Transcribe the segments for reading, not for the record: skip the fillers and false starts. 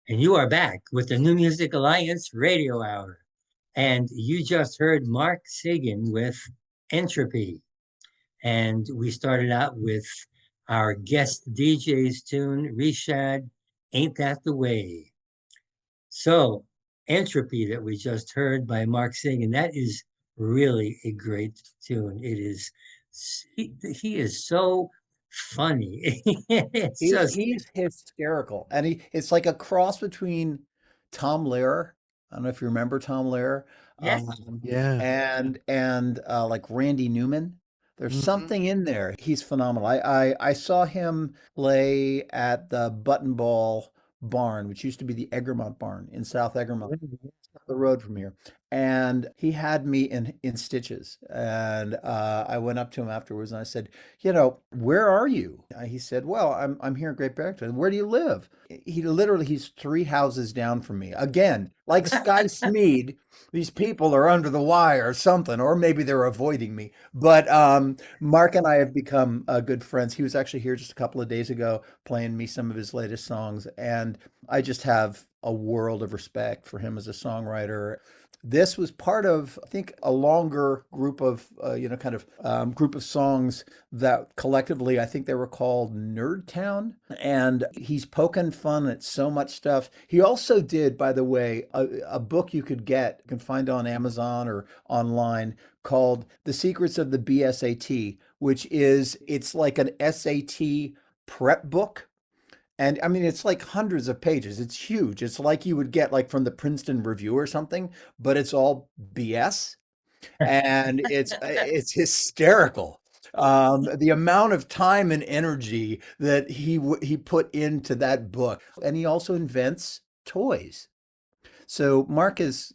And you are back with the New Music Alliance Radio Hour. And you just heard Marc Segan with Entropy. And we started out with our guest DJ's tune, Rees Shad, Ain't That the Way. So, Entropy that we just heard by Marc Segan, that is really a great tune. It is, he is so funny. It's just, He's hysterical, and it's like a cross between Tom Lehrer. I don't know if you remember Tom Lehrer, yeah. Yeah. and like Randy Newman. There's Mhm. something in there. He's phenomenal. I saw him play at the Button Ball Barn, which used to be the Egremont Barn in South Egremont, up the road from here. And he had me in stitches. And I went up to him afterwards and I said, where are you? He said, well, I'm here in Great Barrington. Where do you live? He's 3 houses down from me. Again, like Sky Smeed, these people are under the wire or something, or maybe they're avoiding me. But Mark and I have become good friends. He was actually here just a couple of days ago playing me some of his latest songs, and I just have a world of respect for him as a songwriter. This was part of, I think, a longer group of, group of songs that collectively, I think they were called Nerd Town. And he's poking fun at so much stuff. He also did, by the way, a book you can find on Amazon or online called The Secrets of the BSAT, it's like an SAT prep book. And I mean, it's like hundreds of pages. It's huge. It's like you would get like from the Princeton Review or something, but it's all BS, and it's hysterical. The amount of time and energy that he put into that book, and he also invents toys. So Mark is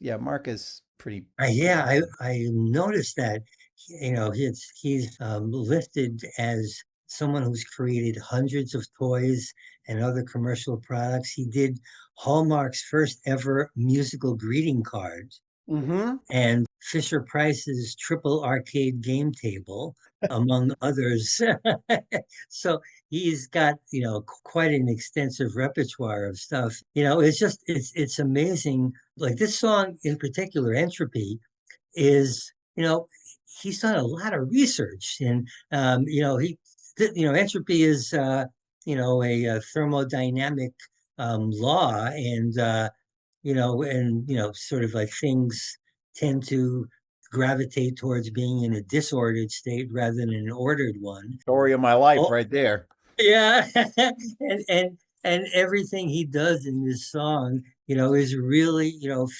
pretty Yeah, pretty. I noticed that, he's listed as someone who's created hundreds of toys and other commercial products. He did Hallmark's first ever musical greeting card Hmm. and Fisher Price's triple arcade game table, among others. So he's got, quite an extensive repertoire of stuff. It's amazing. Like this song in particular, Entropy, is, he's done a lot of research and, entropy is, a thermodynamic law and, sort of like things tend to gravitate towards being in a disordered state rather than an ordered one. Story of my life Oh, right there. yeah. And everything he does in this song, is really,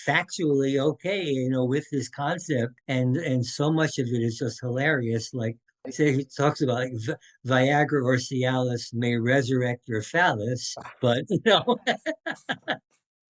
factually okay, with this concept. And so much of it is just hilarious. Like say he talks about like Viagra or Cialis may resurrect your phallus, but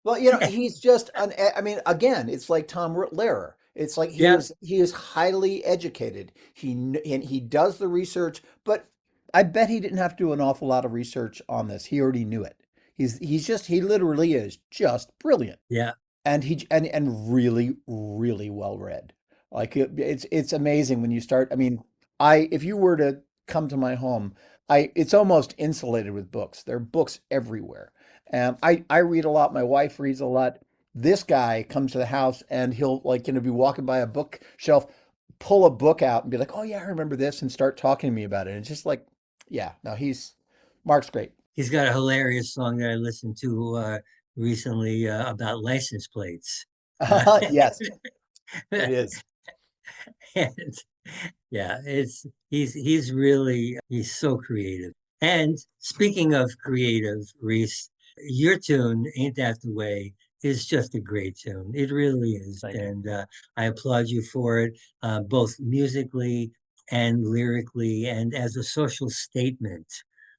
Well, he's just I mean, again, it's like Tom Lehrer. It's like yeah. he is highly educated. And he does the research, but I bet he didn't have to do an awful lot of research on this. He already knew it. He literally is just brilliant, Yeah. and and really really well read. Like it's amazing when you start. I mean, I if you were to come to my home, I it's almost insulated with books. There are books everywhere, and I read a lot. My wife reads a lot. This guy comes to the house and he'll like be walking by a bookshelf, pull a book out and be like, "Oh yeah, I remember this," and start talking to me about it. And it's just like, yeah, no, he's Mark's great. He's got a hilarious song that I listened to recently about license plates. Yes, it is. And yeah, he's so creative. And speaking of creative, Rees, your tune "Ain't That the Way" is just a great tune. It really is, Thank you. and I applaud you for it, both musically and lyrically, and as a social statement.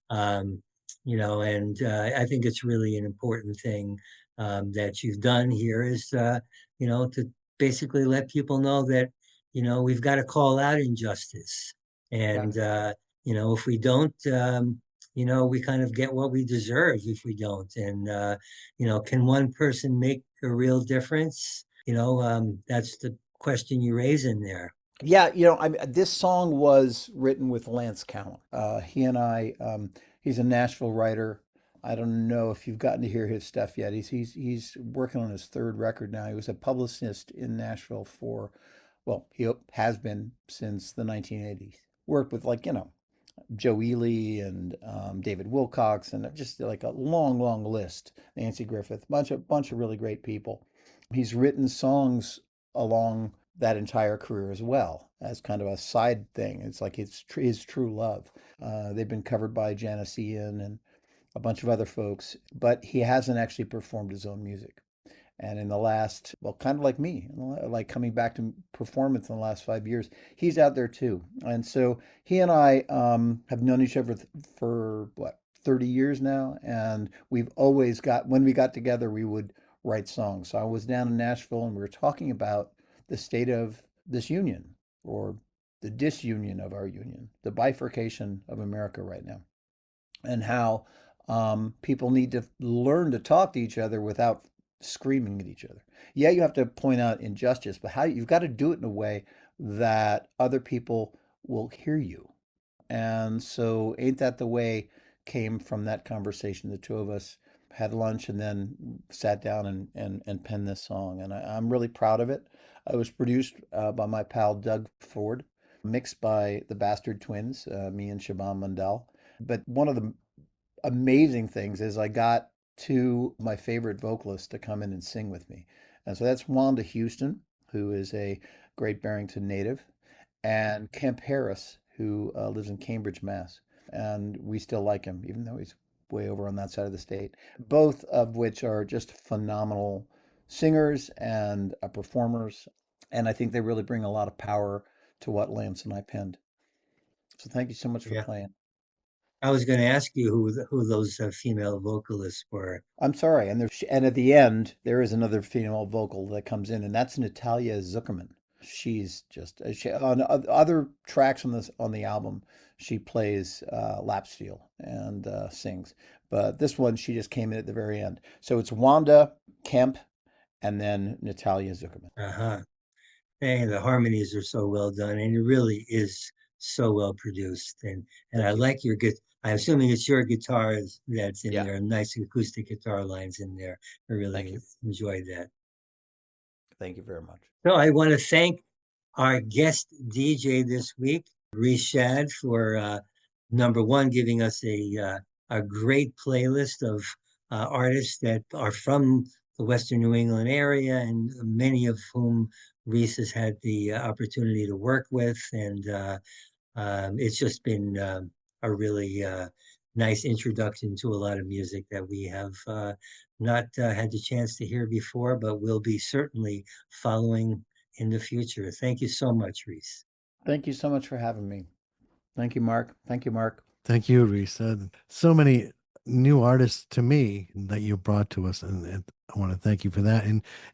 Um, and I think it's really an important thing that you've done here is, to basically let people know that we've got to call out injustice. Yeah. And, if we don't, we kind of get what we deserve if we don't. And, can one person make a real difference? That's the question you raise in there. Yeah, this song was written with Lance Callan. He and I, he's a Nashville writer. I don't know if you've gotten to hear his stuff yet. He's working on his third record now. He was a publicist in Nashville for, well, he has been since the 1980s. Worked with like, Joe Ely and David Wilcox and just like a long, long list. Nancy Griffith, bunch of really great people. He's written songs along that entire career as well as kind of a side thing. It's like his true love. They've been covered by Janis Ian and a bunch of other folks, but he hasn't actually performed his own music. And in the last, well, kind of like me, like coming back to performance in the last 5 years, he's out there too. And so he and I have known each other for what, 30 years now. And we've always when we got together, we would write songs. So I was down in Nashville and we were talking about the state of this union or the disunion of our union, the bifurcation of America right now, and how people need to learn to talk to each other without screaming at each other. Yeah, you have to point out injustice, but how you've got to do it in a way that other people will hear you. And so, Ain't That the Way came from that conversation. The two of us had lunch and then sat down and penned this song. And I'm really proud of it. It was produced by my pal Doug Ford, mixed by the Bastard Twins, me and Shaban Mundell. But one of the amazing things is I got two of my favorite vocalists to come in and sing with me. And so that's Wanda Houston, who is a Great Barrington native, and Kemp Harris, who lives in Cambridge, Mass. And we still like him, even though he's way over on that side of the state. Both of which are just phenomenal singers and performers. And I think they really bring a lot of power to what Lance and I penned. So thank you so much for Yeah. playing. I was going to ask you who those female vocalists were. I'm sorry, and at the end there is another female vocal that comes in, and that's Natalia Zuckerman. She's just on other tracks on the album. She plays lap steel and sings, but this one she just came in at the very end. So it's Wanda Kemp and then Natalia Zuckerman. Uh-huh. And the harmonies are so well done, and it really is so well produced. And I Thank you. like your good. I'm assuming it's your guitar that's in Yeah, there, nice acoustic guitar lines in there. I thank really you. enjoyed that. Thank you very much. So I want to thank our guest DJ this week, Rees Shad, for number one, giving us a great playlist of artists that are from the Western New England area, and many of whom Rees has had the opportunity to work with. And it's just been a really nice introduction to a lot of music that we have not had the chance to hear before, but will be certainly following in the future. Thank you so much, Rees. Thank you so much for having me. Thank you, Mark. Thank you, Mark. Thank you, Reese. So many new artists to me that you brought to us, and I want to thank you for that,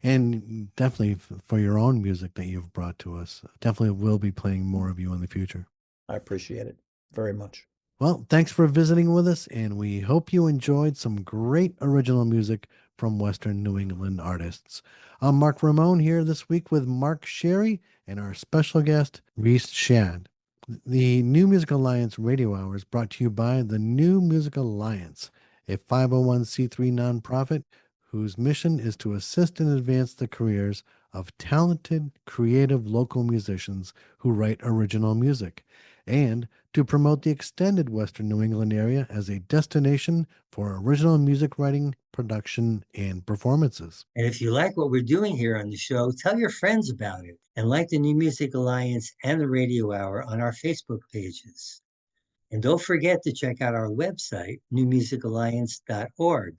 and definitely for your own music that you've brought to us. Definitely will be playing more of you in the future. I appreciate it very much. Well, thanks for visiting with us, and we hope you enjoyed some great original music from Western New England artists. I'm Mark Ramone here this week with Mark Sherry and our special guest, Rees Shad. The New Music Alliance Radio Hour is brought to you by the New Music Alliance, a 501c3 nonprofit whose mission is to assist and advance the careers of talented, creative local musicians who write original music, and to promote the extended Western New England area as a destination for original music writing, production, and performances. And if you like what we're doing here on the show, tell your friends about it and like the New Music Alliance and the Radio Hour on our Facebook pages. And don't forget to check out our website, newmusicalliance.org,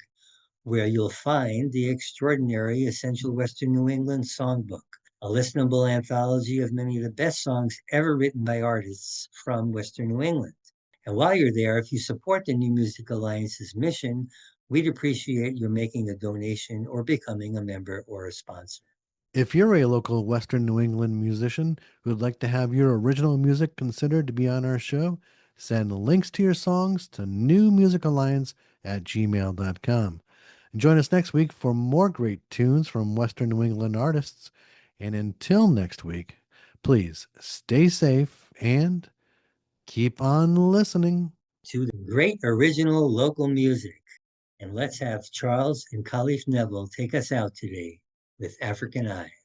where you'll find the extraordinary Essential Western New England Songbook, a listenable anthology of many of the best songs ever written by artists from Western New England. And while you're there, if you support the New Music Alliance's mission, we'd appreciate your making a donation or becoming a member or a sponsor. If you're a local Western New England musician who would like to have your original music considered to be on our show, send links to your songs to newmusicalliance@gmail.com. And join us next week for more great tunes from Western New England artists. And until next week, please stay safe and keep on listening To the great original local music. And let's have Charles and Khalif Neville take us out today with African Eyes.